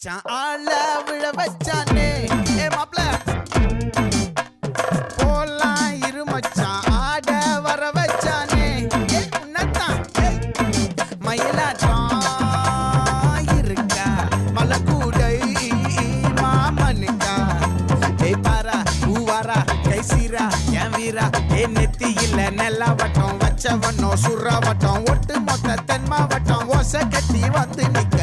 மச்சான் ஆள விழ வச்சானே ஏ மாப்ள போலாம் இரு மச்சான் ஆட வர வச்சானே ஏ உன்னதான் மயிலாட்டம் இருக்கா மலக்கூடை மாமனுக்கா ஏ பாரா ஊவாரா கைசீரா என் வீரா ஏ நெத்தி இல்ல நெல்லாவட்டம் வச்சவனோ சுறாவட்டம் ஒட்டு மொத்த தென் மாவட்டம் ஓசை கட்டி வந்து நிக்க